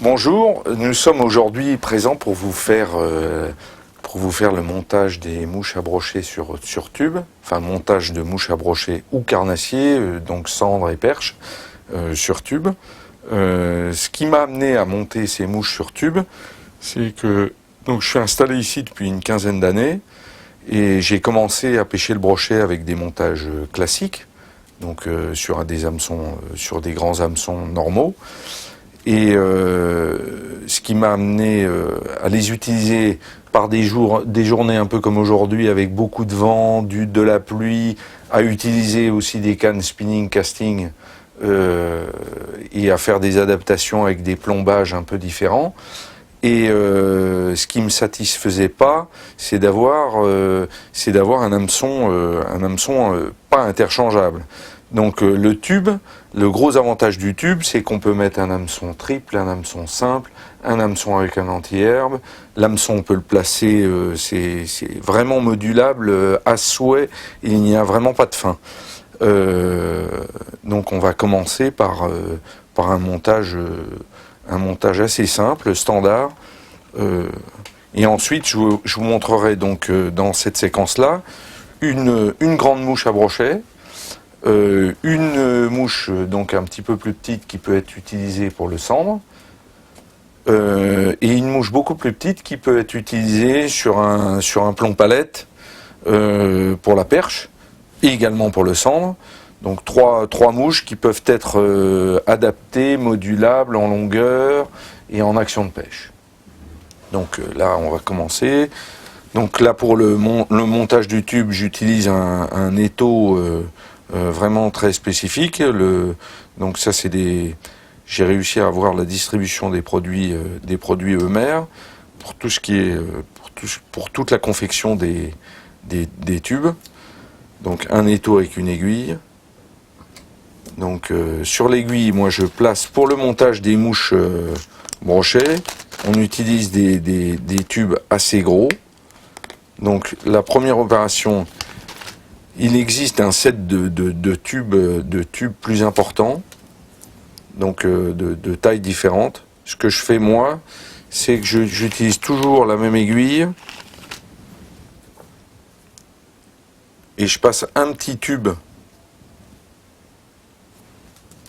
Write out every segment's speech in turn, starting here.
Bonjour, nous sommes aujourd'hui présents pour vous faire le montage des mouches à brocher sur tube, enfin montage de mouches à brocher ou carnassiers, donc cendres et perches sur tube. Ce qui m'a amené à monter ces mouches sur tube, c'est que donc je suis installé ici depuis une quinzaine d'années et j'ai commencé à pêcher le brochet avec des montages classiques, donc sur des hameçons, sur des grands hameçons normaux. Et ce qui m'a amené à les utiliser par des journées un peu comme aujourd'hui, avec beaucoup de vent, de la pluie, à utiliser aussi des cannes spinning casting et à faire des adaptations avec des plombages un peu différents. Et ce qui me satisfaisait pas, c'est d'avoir un hameçon pas interchangeable. Donc le tube, le gros avantage du tube, c'est qu'on peut mettre un hameçon triple, un hameçon simple, un hameçon avec un anti-herbe. L'hameçon, on peut le placer, c'est vraiment modulable à souhait, il n'y a vraiment pas de fin. Donc on va commencer par un montage assez simple, standard. Et ensuite, je vous montrerai donc dans cette séquence-là une grande mouche à brochet. Une mouche donc un petit peu plus petite qui peut être utilisée pour le cendre et une mouche beaucoup plus petite qui peut être utilisée sur un plomb palette pour la perche et également pour le cendre. Donc trois mouches qui peuvent être adaptées, modulables en longueur et en action de pêche. Donc là on va commencer. Donc là pour le montage du tube, j'utilise un étau vraiment très spécifique. Donc ça j'ai réussi à avoir la distribution des produits Eumer pour tout ce qui est pour toute la confection des tubes. Donc un étau avec une aiguille. Donc sur l'aiguille, moi je place pour le montage des mouches brochets, on utilise des tubes assez gros. Donc la première opération, il existe un set de tubes plus importants, donc de tailles différentes. Ce que je fais moi, c'est que j'utilise toujours la même aiguille et je passe un petit tube.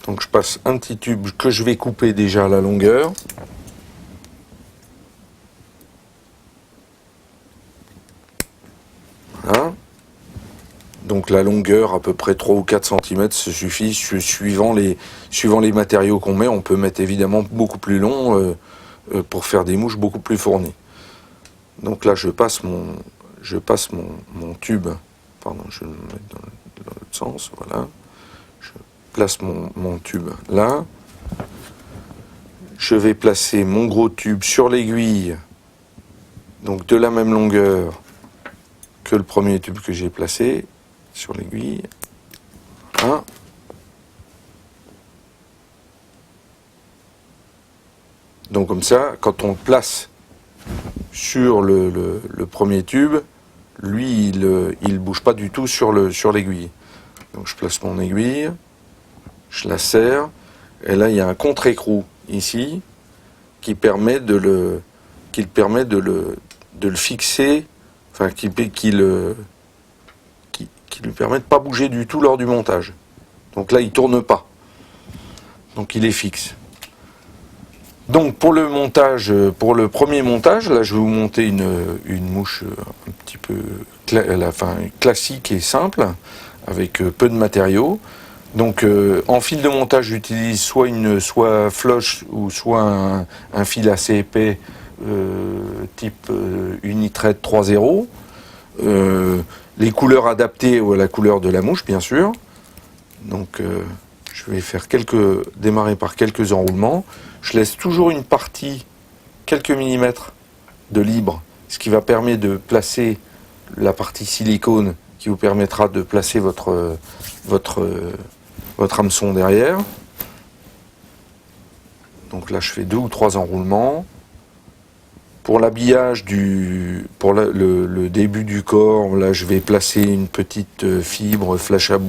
Donc je passe un petit tube que je vais couper déjà à la longueur. Voilà. Donc la longueur, à peu près 3 ou 4 cm, ça suffit. Suivant les matériaux qu'on met, on peut mettre évidemment beaucoup plus long pour faire des mouches beaucoup plus fournies. Donc là, je passe mon tube. Pardon, je vais le mettre dans l'autre sens. Voilà. Je place mon tube là. Je vais placer mon gros tube sur l'aiguille, donc de la même longueur que le premier tube que j'ai placé sur l'aiguille. Voilà. Donc comme ça, quand on le place sur le premier tube, lui il bouge pas du tout sur l'aiguille. Donc je place mon aiguille, je la serre, et là il y a un contre-écrou ici qui permet de le fixer, enfin qui lui permet de pas bouger du tout lors du montage. Donc là il tourne pas, donc il est fixe. Donc pour le montage, pour le premier montage, là je vais vous monter une mouche un petit peu classique et simple, avec peu de matériaux. Donc en fil de montage, j'utilise soit floche ou soit un fil assez épais type Unithread 3.0. Les couleurs adaptées à la couleur de la mouche, bien sûr. Donc je vais démarrer par quelques enroulements. Je laisse toujours une partie, quelques millimètres de libre, ce qui va permettre de placer la partie silicone qui vous permettra de placer votre hameçon derrière. Donc là je fais 2 ou 3 enroulements. Pour l'habillage le début du corps, là je vais placer une petite fibre flash à bout